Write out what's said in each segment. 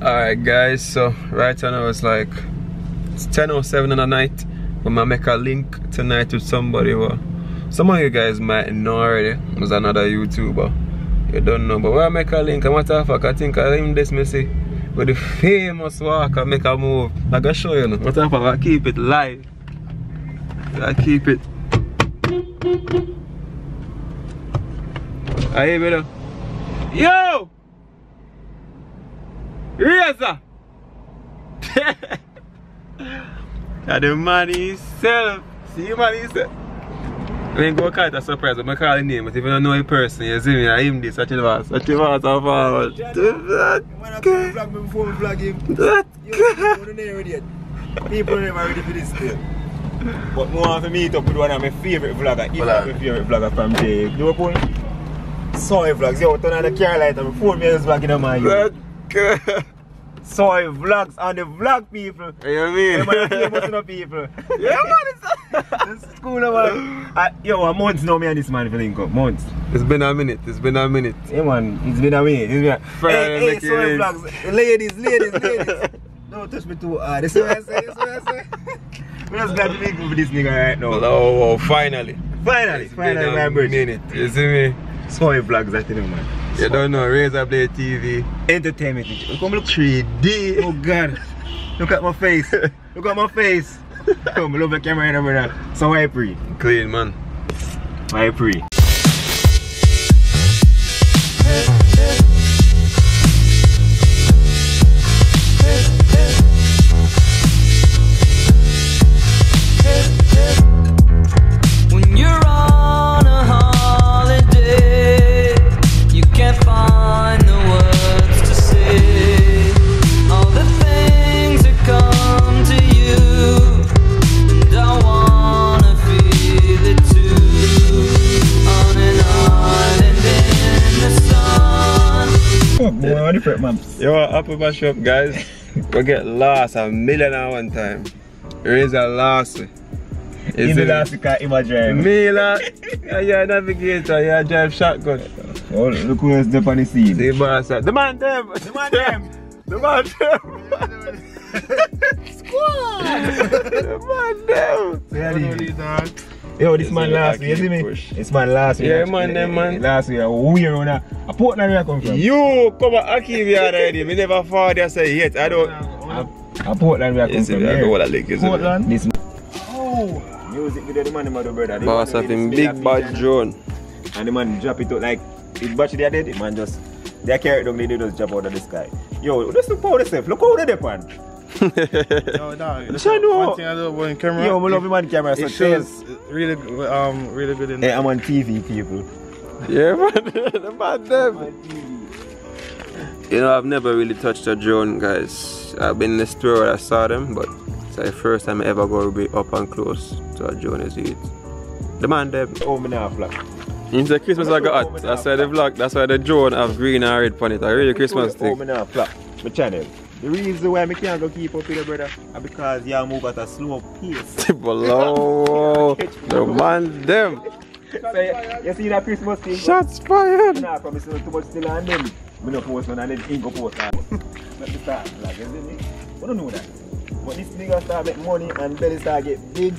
Alright guys, so right now it's like it's 10:07 in the night. But I make a link tonight with somebody who some of you guys might know already. It's another YouTuber. You don't know, but when I make a link, what the fuck, I think I him this messy with the famous walker make a move. I gotta show you, what the fuck, I keep it live. I keep it. I hear me though. Yo! Raza! And the man himself. See the man himself. I mean, go call it a surprise, but I call the name, but if you don't know a person, you see me, I him this, such a vast and forward. Man, I can't vlog me before we vlog him. People are never ready for this still. But I want to meet up with one of my favorite vloggers, if not my favorite vlogger from the Liverpool. Soai Vlogs, yo, turn on the car light and before me I was vlogging on my Soai Vlogs on the vlog people. You mean? I'm famous enough people. Yeah man, it's cool man. Yo, a month now me and this man for link up, months. It's been a minute, it's been a minute. Yeah man, it's been a minute. Hey, Soai Vlogs, ladies. Don't touch me too hard, that's what I say, I'm just glad to link up with this nigga right now. Oh, finally. Finally, my bridge. Minute, you see me? Soai Vlogs, I tell you man. You don't know, Razablade TV. Entertainment. Come look 3D. Oh God. Look at my face. Look at my face. Come, love the camera in there. So I pray. Clean man. I pray. Yo, up in my shop guys. We get lost a million at one time. Razor lost. Is it last car in my drive? Mila, you're a navigator, you drive shotgun. Oh, look who's up on the scene. The boss, the man them. The man them. The man them. Squad. The man them. Yo, this man last week, you see me? This man last week. Yeah, man, them man. Last week, weird on a Portland where I come from. You come at Hakeem already. Me never forward you say yet. I don't. A Portland where I come from. I go with a link, Portland. This. Oh, music video, the man, the brother. Boss of him big bad drone. And the man drop it out like his battery they did. The man just they carry it down. They just drop out of the sky. Yo, just look how they say. Look how they depend. Yo, dog. One thing I love about camera. Yo, I love my camera. So it shows really good in. Hey, I'm on TV, people. Yeah, man. The man them. You know, I've never really touched a drone, guys. I've been in the store where I saw them, but it's the first time I ever go be up and close to a drone as it. The man them. Oh, me now vlog. In the Christmas I got hot. That's why the vlog. That's why the drone have green and red on it. I really Christmas thing. Oh, me now vlog. My channel. The reason why I can't go keep up with it, brother, is because you move at a slow pace. Below the man them. So, you see that Christmas thing? Shots fired. Nah, promise too much still on them. I don't post one and then ink go post that. Let me start, like, you see me? I don't know that. But this nigga start making money and belly start get big.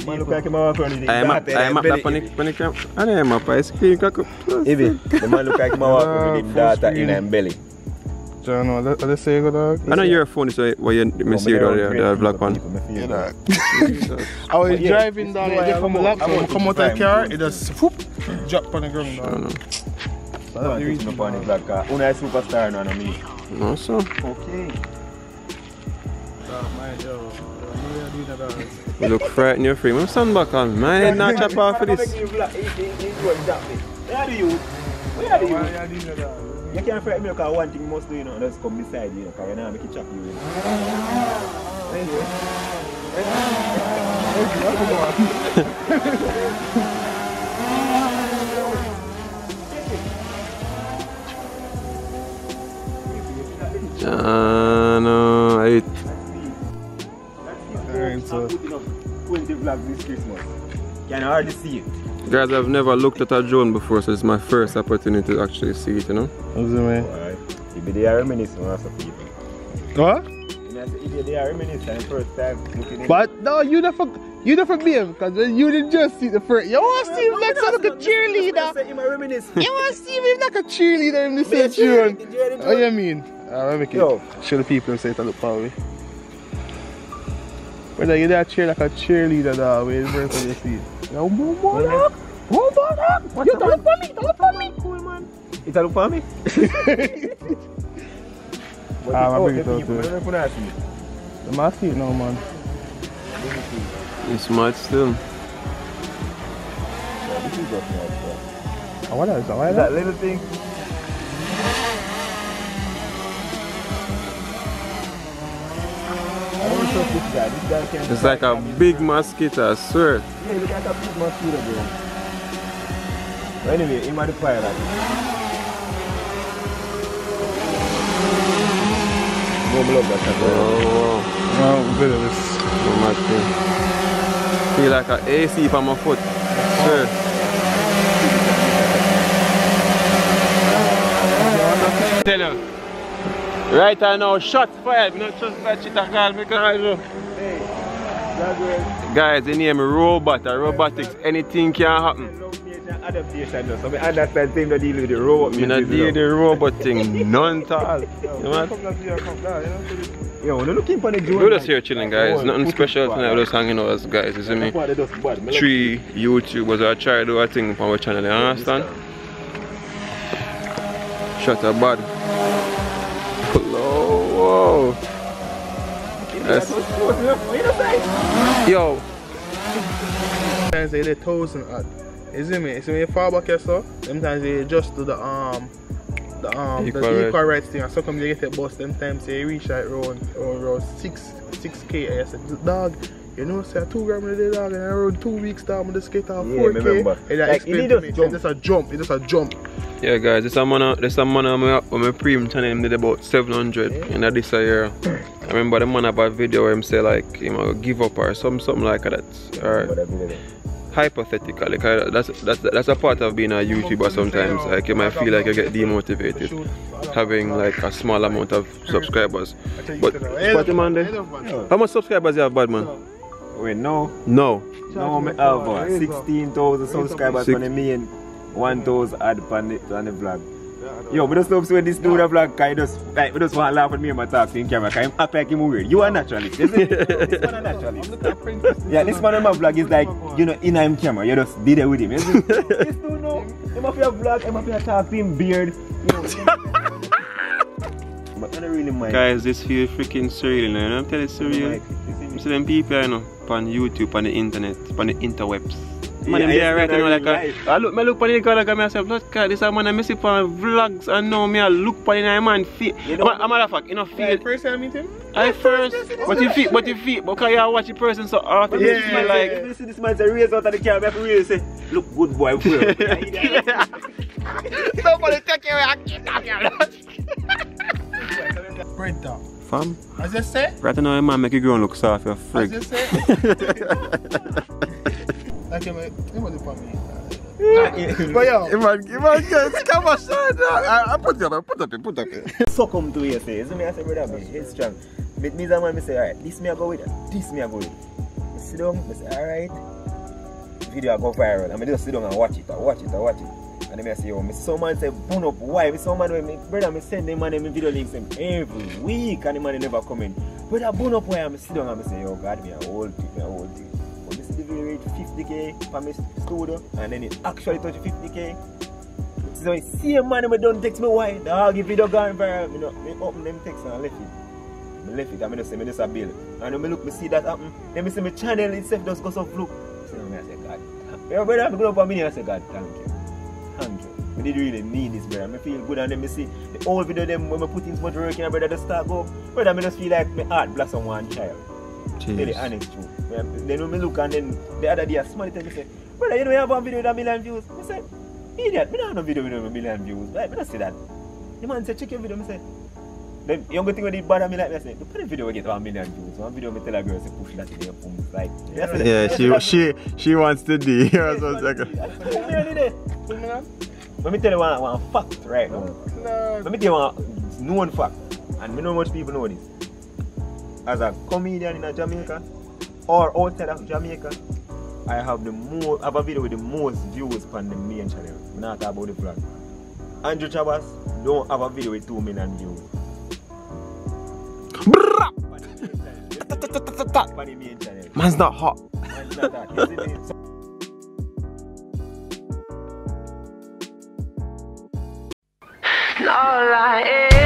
Man look like him walk around in the I am up that panic camp. I am up ice cream cock up. Ibby, the man look like him walk around with the data in him belly. I know, let's say go dog. I know your phone is where you see the black one. Yeah, I was driving down there from the laptop, come out of the car, it just whoop, drop on the ground. I don't know. So that's the reason upon the black car. Una is superstar now, me. No, so. Okay. You look frightened, you're free. I'm stand back on. My head not chop off for this. Where are you? Where are you? You can't frighten me because one thing you must do, you know, just come beside you, because you know, make it chop you. No, I 20 vlogs this Christmas. Can hardly see it. Guys, I've never looked at a drone before, so it's my first opportunity to actually see it, you know? What's it, man? Ibby, they are reminiscing on some people. What? Ibby, they are reminiscing first time looking in. But no, you never be him, because you didn't just see the first. You want to see him like a cheerleader. You want to see him like a cheerleader in the same tune. What do you mean? Let me show the people and say it a look for me. Whether you're that cheer like a cheerleader, dog, where the person you see it. No, move on up. Move on up. You don't look for me. Don't look for me. Cool, man. It's a look for me? I'm bring it out to you. I'm not see it now, man. It's mad still. What else? That little thing. It's like a big mosquito, I swear. Yeah, look like a big mosquito, bro. But anyway, he might fire that. Oh, good of this. Feel like an AC for my foot. Sure. Tell you. Right now, shots fired. Not just that shit I call me, guys, they name robot or robotics. Anything can happen. Adaptation, so I understand things that deal with the robot. I don't deal with the robot thing, none at all. Yo, we're looking for the drone. We're just here chilling, guys. Nothing special tonight. We're just hanging out as guys. You see me? 3 YouTubers are trying to do a thing for our channel. You understand? Shut up, bad. Whoa. Yes. Yo. Sometimes they 1,000 odd. You see me? So when you fall back here, so sometimes they just do the equal rights thing, and so come they get a bus. Sometimes they reach like around 6K. I said, dog, you know, say 2 grams a day, dog, and around 2 weeks time I just get off 4K. And that explains to me. It's just a jump. It's just a jump. Yeah, guys, this a man on my premium channel. Him did about 700 in this year. I remember the man about a video where him say like he might give up or something like that. Or hypothetically, that's a part of being a YouTuber sometimes. Like you might feel like you get demotivated having like a small amount of subscribers. But what the man there? How much subscribers you have, bad man? Wait, no. No. No, I have 16,000 subscribers on the main 1,000 ad on the vlog. Yo, but just love when this dude a vlog, cause we just want to laugh at me and my talk in camera, cause him act like him weird. You are naturalist, isn't it? This man a naturalist. Yeah, this man on my vlog is like, you know, in him camera, you just did it with him. This dude know, him have a vlog, him have a talk, him beard, you know. But I don't really mind. Guys, this feels freaking surreal, you know? I'm telling you, surreal. You see them people, you know, on YouTube, on the internet, on the interwebs. Man, them there right now like I look on the corner and myself, look, this is a man I miss it for vlogs and now me I look on the man feet. A matter of fact, you know, feel first time I meet him? I first, but you feel, because you watch the person so often, yeah, like if you see this man say raise out of the camera, I have to really say, look good boy, bro. Somebody take away and kidnap your bread down. Fam? As I say? Right now, man make you grown look soft, you're freak. As I say? Like him was for me. But yo, man, come on, son. I put up here. So come to you say, I say, brother, it's strong. But me and man say, alright, this me I go with, this me I go with. I sit down, I say, alright. Video I go viral. I just sit down and watch it. And then I say, yo, someone say, bun up, why? Someone when me brother, me send them man them video links them every week and the man never come in. Brother, bun up, why? I sit down and I say, yo, God, me a old thing. But this video reach 50K for my studio, and then it actually touch 50K. So I see a man who don't text me why. Dog, if video gone viral, you know, me open them text and I left it. I just say, I just a bill. And when I look, I see that happen. Then I see my channel itself just goes off look. So I say, God. Your brother, I go up a minute and I say, God, thank you. Thank you. I did really need this, brother. I feel good, and then I see the old video them when I put in so much work in, brother, just start go. Brother, I just feel like my heart blossom one child. Tell the honest truth. Then when I look and then the other day, somebody tell me, say, brother, you know you have one video with 1 million views? I say, idiot, I don't have no video with 1 million views. I don't say that. The man say, check your video. I say, the younger thing when they bother me like me, I say, look at the video we get 1 million views. One video I tell a girl, say, push that in your phone. Like, yeah, she wants to do. Let me tell you one fact right now. Let me tell you one known fact, and I know much people know this. As a comedian in Jamaica or outside of Jamaica, I have a video with the most views on the main channel. I'm not talking about the vlog. Andrew Chabas don't have a video with 2 million views. Man's not hot. Man's not hot. No lie.